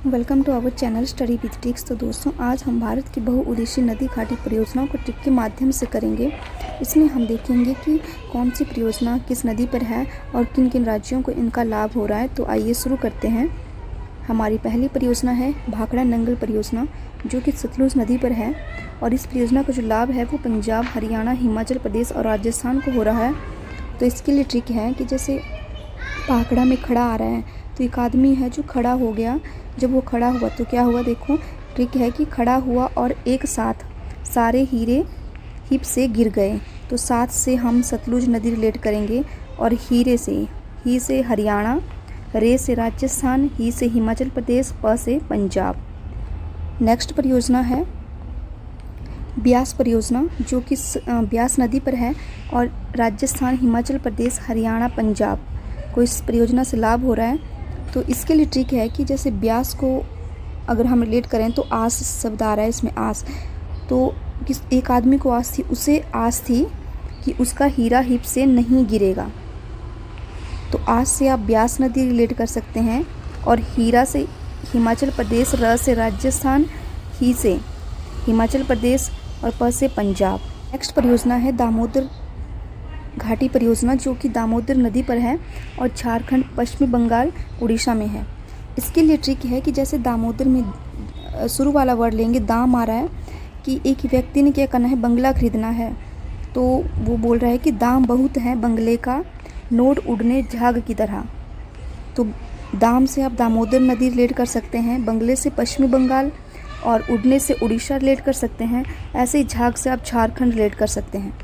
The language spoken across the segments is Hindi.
Welcome to our channel study with tricks. तो दोस्तों, आज हम भारत की बहुउद्देशीय नदी घाटी परियोजनाओं को ट्रिक के माध्यम से करेंगे। इसमें हम देखेंगे कि कौन सी परियोजना किस नदी पर है और किन किन राज्यों को इनका लाभ हो रहा है। तो आइए शुरू करते हैं। हमारी पहली परियोजना है भाखड़ा नंगल परियोजना, जो कि सतलुज नदी पर है। और इस परियोजना का जो लाभ है वो पंजाब, हरियाणा, हिमाचल प्रदेश और राजस्थान को हो रहा है। तो इसके लिए ट्रिक है कि जैसे भाखड़ा में खड़ा आ रहा है, तो एक आदमी है जो खड़ा हो गया। जब वो खड़ा हुआ तो क्या हुआ, देखो ट्रिक है कि खड़ा हुआ और एक साथ सारे हीरे हिप से गिर गए। तो साथ से हम सतलुज नदी रिलेट करेंगे, और हीरे से ही से हरियाणा, रे से राजस्थान, ही से हिमाचल प्रदेश, प से पंजाब। नेक्स्ट परियोजना है ब्यास परियोजना, जो कि ब्यास नदी पर है और राजस्थान, हिमाचल प्रदेश, हरियाणा, पंजाब को इस परियोजना से लाभ हो रहा है। तो इसके लिए ट्रिक है कि जैसे ब्यास को अगर हम रिलेट करें तो आस शब्द आ रहा है इसमें, आस। तो एक आदमी को आस थी, उसे आस थी कि उसका हीरा हिप से नहीं गिरेगा। तो आस से आप ब्यास नदी रिलेट कर सकते हैं, और हीरा से हिमाचल प्रदेश, र से राजस्थान, ही से हिमाचल प्रदेश और प से पंजाब। नेक्स्ट परियोजना है दामोदर घाटी परियोजना, जो कि दामोदर नदी पर है और झारखंड, पश्चिमी बंगाल, उड़ीसा में है। इसके लिए ट्रिक है कि जैसे दामोदर में शुरू वाला वर्ड लेंगे, दाम आ रहा है कि एक व्यक्ति ने क्या करना है, बंगला खरीदना है। तो वो बोल रहा है कि दाम बहुत है बंगले का, नोट उड़ने झाग की तरह। तो दाम से आप दामोदर नदी रिलेट कर सकते हैं, बंगले से पश्चिमी बंगाल और उड़ने से उड़ीसा रिलेट कर सकते हैं। ऐसे ही झाग से आप झारखंड रिलेट कर सकते हैं।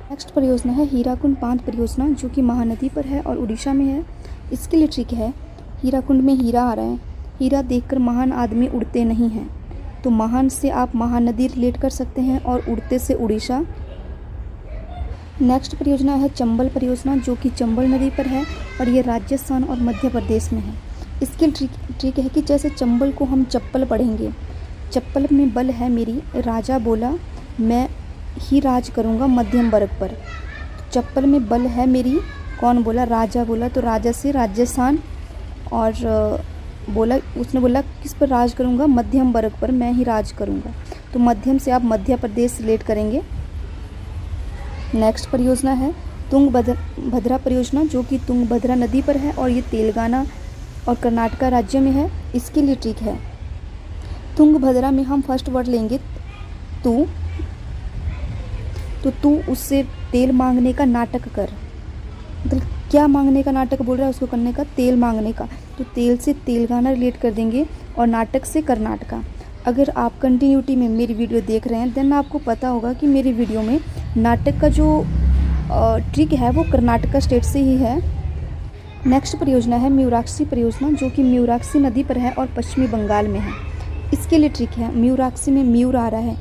नेक्स्ट परियोजना है हीराकुंड बांध परियोजना, जो कि महानदी पर है और उड़ीसा में है। इसके लिए ट्रिक है, हीराकुंड में हीरा आ रहा है, हीरा देखकर महान आदमी उड़ते नहीं हैं। तो महान से आप महानदी रिलेट कर सकते हैं और उड़ते से उड़ीसा। नेक्स्ट परियोजना है चंबल परियोजना, जो कि चंबल नदी पर है और ये राजस्थान और मध्य प्रदेश में है। इसके ट्रिक है कि जैसे चंबल को हम चप्पल पढ़ेंगे, चप्पल में बल है मेरी, राजा बोला मैं ही राज करूँगा मध्यम वर्ग पर। चप्पल में बल है मेरी, कौन बोला, राजा बोला। तो राजा से राजस्थान, और बोला उसने बोला किस पर राज करूँगा, मध्यम वर्ग पर मैं ही राज करूँगा। तो मध्यम से आप मध्य प्रदेश रिलेट करेंगे। नेक्स्ट परियोजना है तुंगभद्रा परियोजना, जो कि तुंगभद्रा नदी पर है और ये तेलंगाना और कर्नाटका राज्य में है। इसके लिए ट्रिक है, तुंगभद्रा में हम फर्स्ट वर्ड लेंगे तू, तो तू उससे तेल मांगने का नाटक कर। मतलब क्या मांगने का नाटक बोल रहा है उसको, करने का, तेल मांगने का। तो तेल से तेलंगाना रिलेट कर देंगे और नाटक से कर्नाटका। अगर आप कंटिन्यूटी में मेरी वीडियो देख रहे हैं देन आपको पता होगा कि मेरी वीडियो में नाटक का जो ट्रिक है वो कर्नाटका स्टेट से ही है। नेक्स्ट परियोजना है म्यूराक्षी परियोजना, जो कि म्यूराक्षी नदी पर है और पश्चिमी बंगाल में है। इसके लिए ट्रिक है, म्यूराक्षी में म्यूर आ रहा है,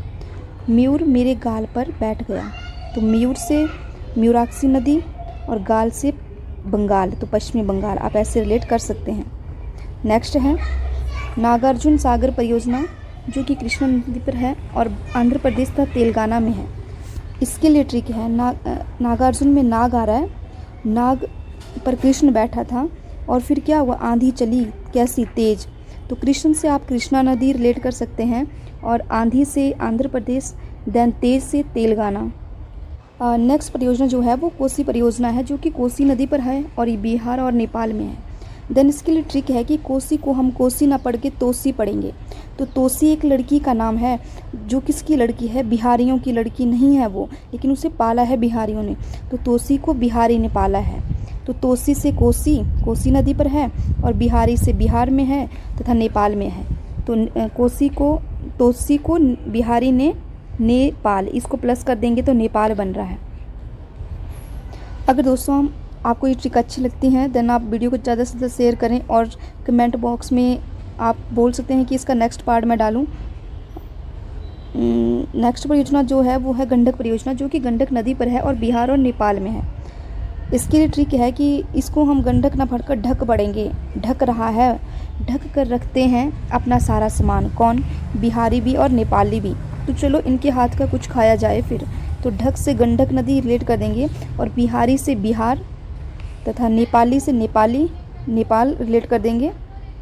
म्यूर मेरे गाल पर बैठ गया। तो म्यूर से म्यूराक्षी नदी और गाल से बंगाल, तो पश्चिमी बंगाल, आप ऐसे रिलेट कर सकते हैं। नेक्स्ट है नागार्जुन सागर परियोजना, जो कि कृष्णा नदी पर है और आंध्र प्रदेश तथा तेलंगाना में है। इसके लिए ट्रिक है, नागार्जुन में नाग आ रहा है, नाग पर कृष्ण बैठा था और फिर क्या हुआ, आंधी चली, कैसी, तेज। तो कृष्ण से आप कृष्णा नदी रिलेट कर सकते हैं, और आंधी से आंध्र प्रदेश, देन तेज से तेलंगाना। नेक्स्ट परियोजना जो है वो कोसी परियोजना है, जो कि कोसी नदी पर है और ये बिहार और नेपाल में है। देन इसके लिए ट्रिक है कि कोसी को हम कोसी ना पढ़ के तोसी पढ़ेंगे। तो तोसी एक लड़की का नाम है, जो किसकी लड़की है, बिहारियों की लड़की नहीं है वो, लेकिन उसे पाला है बिहारियों ने। तो तोसी को बिहारी ने पाला है। तो तोसी से कोसी, कोसी नदी पर है, और बिहारी से बिहार में है तथा नेपाल में है। तो कोसी को, तोसी को बिहारी ने नेपाल, इसको प्लस कर देंगे तो नेपाल बन रहा है। अगर दोस्तों आपको ये ट्रिक अच्छी लगती है देन आप वीडियो को ज़्यादा से ज़्यादा शेयर करें, और कमेंट बॉक्स में आप बोल सकते हैं कि इसका नेक्स्ट पार्ट मैं डालूं। नेक्स्ट परियोजना जो है वो है गंडक परियोजना, जो कि गंडक नदी पर है और बिहार और नेपाल में है। इसके लिए ट्रिक है कि इसको हम गंडक ना पढ़कर ढक पढ़ेंगे। ढक रहा है, ढक कर रखते हैं अपना सारा सामान, कौन, बिहारी भी और नेपाली भी। तो चलो इनके हाथ का कुछ खाया जाए फिर। तो ढक से गंडक नदी रिलेट कर देंगे, और बिहारी से बिहार तथा नेपाली से नेपाल रिलेट कर देंगे।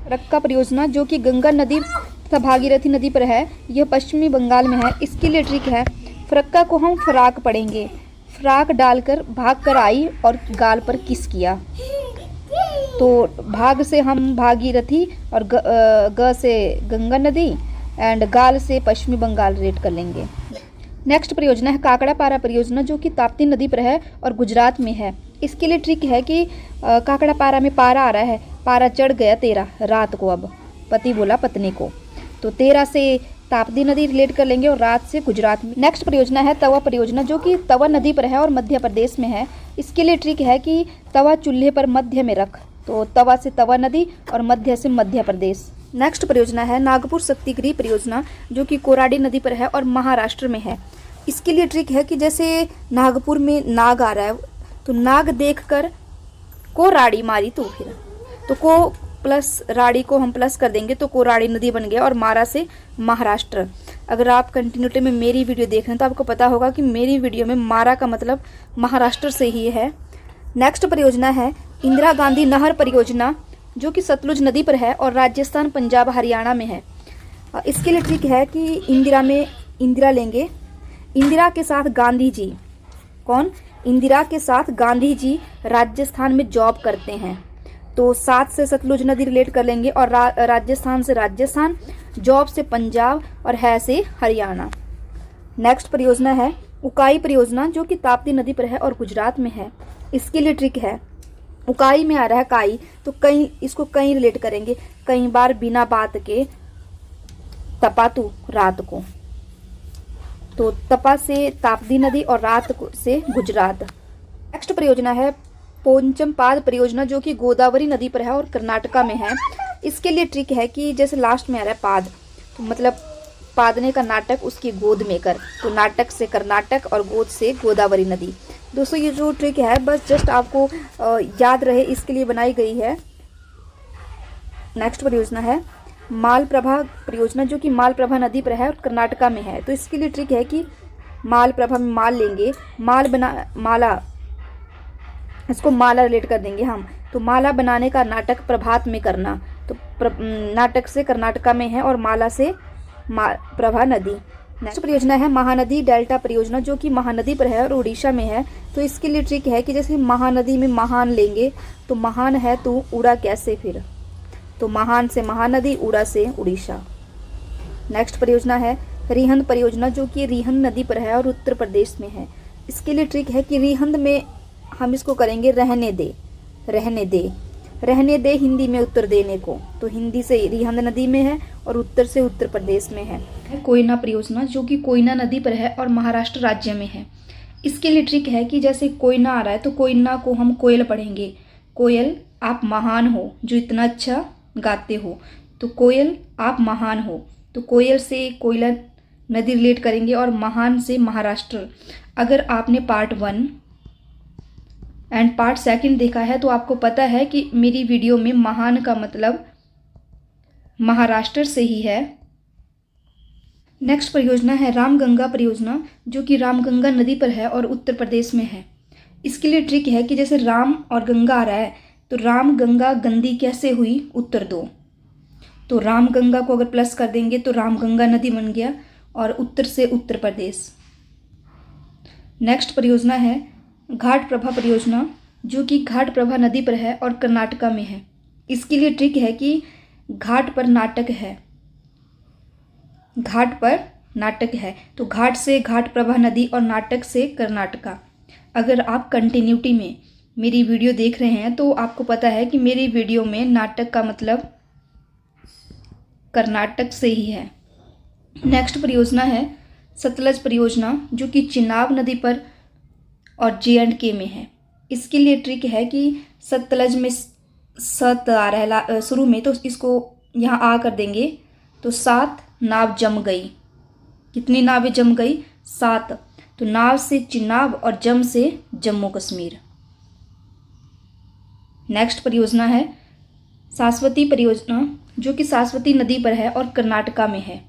रक्का परियोजना जो कि गंगा नदी तथा भागीरथी नदी पर है, यह पश्चिमी बंगाल में है। इसके लिए ट्रिक है, फरक्का को हम फराक पढ़ेंगे। फराक डालकर भाग कर आई और गाल पर किस किया। तो भाग से हम भागीरथी और ग से गंगा नदी एंड गाल से पश्चिमी बंगाल रेट कर लेंगे। नेक्स्ट परियोजना है काकड़ा पारा परियोजना जो कि ताप्ती नदी पर है और गुजरात में है। इसके लिए ट्रिक है कि काकड़ा पारा में पारा आ रहा है, पारा चढ़ गया 13 रात को। अब पति बोला पत्नी को, तो 13 से ताप्ती नदी रिलेट कर लेंगे और रात से गुजरात में। नेक्स्ट परियोजना है तवा परियोजना जो कि तवा नदी पर है और मध्य प्रदेश में है। इसके लिए ट्रिक है कि तवा चूल्हे पर मध्य में रख, तो तवा से तवा नदी और मध्य से मध्य प्रदेश। नेक्स्ट परियोजना है नागपुर शक्तिगृह परियोजना जो कि कोराडी नदी पर है और महाराष्ट्र में है। इसके लिए ट्रिक है कि जैसे नागपुर में नाग आ रहा है, तो नाग देखकर को राड़ी मारी, तो फिर तो को प्लस राड़ी को हम प्लस कर देंगे तो कोराड़ी नदी बन गया और मारा से महाराष्ट्र। अगर आप कंटिन्यूटी में मेरी वीडियो देख रहे हैं तो आपको पता होगा कि मेरी वीडियो में मारा का मतलब महाराष्ट्र से ही है। नेक्स्ट परियोजना है इंदिरा गांधी नहर परियोजना जो कि सतलुज नदी पर है और राजस्थान पंजाब हरियाणा में है। इसके लिए ट्रिक है कि इंदिरा में इंदिरा लेंगे, इंदिरा के साथ गांधी जी, कौन? इंदिरा के साथ गांधी जी राजस्थान में जॉब करते हैं, तो 7 से सतलुज नदी रिलेट कर लेंगे और राजस्थान से राजस्थान, जॉब से पंजाब और है से हरियाणा। नेक्स्ट परियोजना है उकाई परियोजना जो कि ताप्ती नदी पर है और गुजरात में है। इसके लिए ट्रिक है, उकाई में आ रहा है काई, तो कई इसको कई रिलेट करेंगे, कई बार बिना बात के तपा तू रात को, तो तपा से ताप्ती नदी और रात से गुजरात। नेक्स्ट परियोजना है पोंचमपाद परियोजना जो कि गोदावरी नदी पर है और कर्नाटका में है। इसके लिए ट्रिक है कि जैसे लास्ट में आ रहा है पाद, तो मतलब पादने का नाटक उसकी गोद में कर, तो नाटक से कर्नाटक और गोद से गोदावरी नदी। दोस्तों ये जो ट्रिक है बस जस्ट आपको याद रहे इसके लिए बनाई गई है। नेक्स्ट परियोजना है मालप्रभा परियोजना जो कि मालप्रभा नदी पर है और कर्नाटका में है। तो इसके लिए ट्रिक है कि मालप्रभा में माल लेंगे, माला इसको माला रिलेट कर देंगे हम, तो माला बनाने का नाटक प्रभात में करना, तो नाटक से कर्नाटका में है और माला से प्रभा नदी। नेक्स्ट परियोजना है महानदी डेल्टा परियोजना जो कि महानदी पर है और उड़ीसा में है। तो इसके लिए ट्रिक है कि जैसे महानदी में महान लेंगे, तो महान है तो उड़ा कैसे फिर, तो महान से महानदी, उड़ा से उड़ीसा। नेक्स्ट परियोजना है रिहंद परियोजना जो कि रिहंद नदी पर है और उत्तर प्रदेश में है। इसके लिए ट्रिक है कि रिहंद में हम इसको करेंगे रहने दे, रहने दे, रहने दे हिंदी में उत्तर देने को, तो हिंदी से रिहंद नदी में है और उत्तर से उत्तर प्रदेश में है। कोयना परियोजना जो कि कोयना नदी पर है और महाराष्ट्र राज्य में है। इसके लिए ट्रिक है कि जैसे कोयना आ रहा है तो कोयना को हम कोयल पढ़ेंगे, कोयल आप महान हो जो इतना अच्छा गाते हो, तो कोयल आप महान हो, तो कोयल से कोयला नदी रिलेट करेंगे और महान से महाराष्ट्र। अगर आपने पार्ट 1 एंड पार्ट 2 देखा है तो आपको पता है कि मेरी वीडियो में महान का मतलब महाराष्ट्र से ही है। नेक्स्ट परियोजना है रामगंगा परियोजना जो कि रामगंगा नदी पर है और उत्तर प्रदेश में है। इसके लिए ट्रिक है कि जैसे राम और गंगा आ रहा है तो राम गंगा गंदी कैसे हुई, उत्तर दो, तो राम गंगा को अगर प्लस कर देंगे तो रामगंगा नदी बन गया और उत्तर से उत्तर प्रदेश। नेक्स्ट परियोजना है घाट प्रभा परियोजना जो कि घाट प्रभा नदी पर है और कर्नाटका में है। इसके लिए ट्रिक है कि घाट पर नाटक है, घाट पर नाटक है, तो घाट से घाट प्रभा नदी और नाटक से कर्नाटका। अगर आप कंटिन्यूटी में मेरी वीडियो देख रहे हैं तो आपको पता है कि मेरी वीडियो में नाटक का मतलब कर्नाटक से ही है। नेक्स्ट परियोजना है सतलज परियोजना जो कि चिनाब नदी पर और J&K में है। इसके लिए ट्रिक है कि सतलज में सत आ रहा है शुरू में, तो इसको यहाँ आ कर देंगे तो 7 नाव जम गई। कितनी नावें जम गई? 7। तो नाव से चिनाब और जम से जम्मू कश्मीर। नेक्स्ट परियोजना है सास्वती परियोजना जो कि सास्वती नदी पर है और कर्नाटका में है।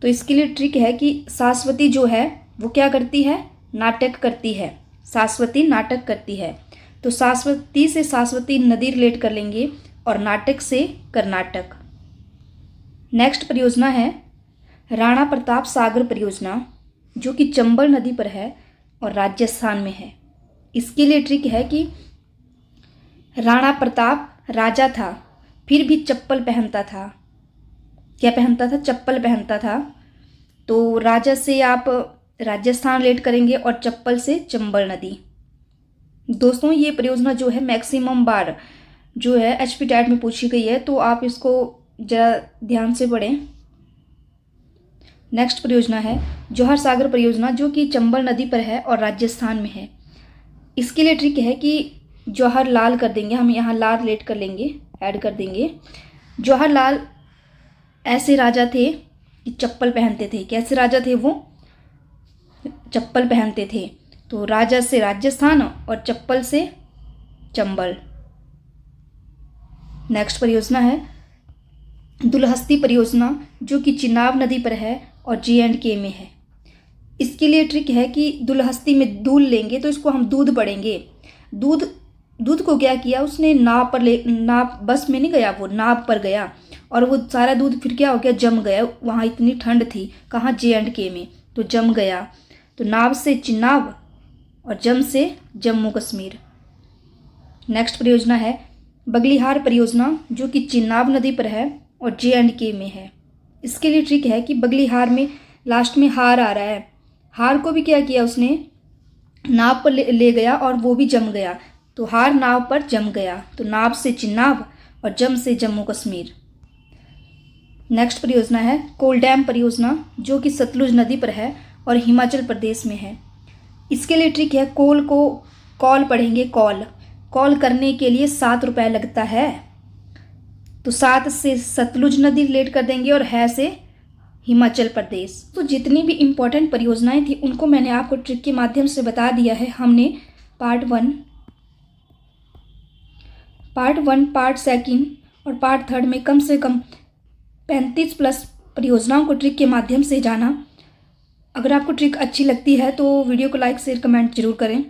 तो इसके लिए ट्रिक है कि सास्वती जो है वो क्या करती है, नाटक करती है, सास्वती नाटक करती है, तो सास्वती से सास्वती नदी रिलेट कर लेंगे और नाटक से कर्नाटक। नेक्स्ट परियोजना है राणा प्रताप सागर परियोजना, जो कि चंबल नदी पर है और राजस्थान में है। इसके लिए ट्रिक है कि राणा प्रताप राजा था, फिर भी चप्पल पहनता था। क्या पहनता था? चप्पल पहनता था। तो राजा से आप राजस्थान रिलेट करेंगे और चप्पल से चंबल नदी। दोस्तों ये परियोजना जो है मैक्सिमम बार जो है एचपी टैट में पूछी गई है, तो आप इसको जरा ध्यान से पढ़ें। नेक्स्ट परियोजना है जौहर सागर परियोजना, जो कि चंबल नदी पर है और राजस्थान में है। इसके लिए ट्रिक है कि जौहर लाल कर देंगे, हम यहाँ लाल रिलेट कर लेंगे, ऐड कर देंगे। जौहर लाल ऐसे राजा थे कि चप्पल पहनते थे। कैसे राजा थे वो? चप्पल पहनते थे। तो राजा से राजस्थान और चप्पल से चंबल। नेक्स्ट परियोजना है दुलहस्ती परियोजना, जो कि चिनाब नदी पर है और J&K में है। इसके लिए ट्रिक है कि दुलहस्ती में दूध लेंगे, तो इसको हम दूध पढ़ेंगे। दूध को क्या किया उसने? नाव पर नाव बस में नहीं गया, वो नाव पर गया और वो सारा दूध फिर क्या हो गया? जम गया। वहाँ इतनी ठंड थी, कहाँ? J&K में, तो जम गया। तो नाव से चिनाब और जम से जम्मू कश्मीर। नेक्स्ट परियोजना है बगलिहार परियोजना, जो कि चिनाब नदी पर है और J&K में है। इसके लिए ट्रिक है कि बगलिहार में लास्ट में हार आ रहा है। हार को भी क्या किया उसने? नाव पर ले गया और वो भी जम गया। तो हार नाव पर जम गया, तो नाव से चिनाब और जम से जम्मू कश्मीर। नेक्स्ट परियोजना है कोल डैम परियोजना, जो कि सतलुज नदी पर है और हिमाचल प्रदेश में है। इसके लिए ट्रिक है कोल को कॉल पढ़ेंगे। कॉल करने के लिए 7 रुपये लगता है। तो 7 से सतलुज नदी रिलेट कर देंगे और है से हिमाचल प्रदेश। तो जितनी भी इम्पोर्टेंट परियोजनाएं थी उनको मैंने आपको ट्रिक के माध्यम से बता दिया है। हमने पार्ट 1, पार्ट 2 और पार्ट 3 में कम से कम 35+ परियोजनाओं को ट्रिक के माध्यम से जाना। अगर आपको ट्रिक अच्छी लगती है तो वीडियो को लाइक शेयर कमेंट जरूर करें।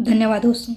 धन्यवाद दोस्तों।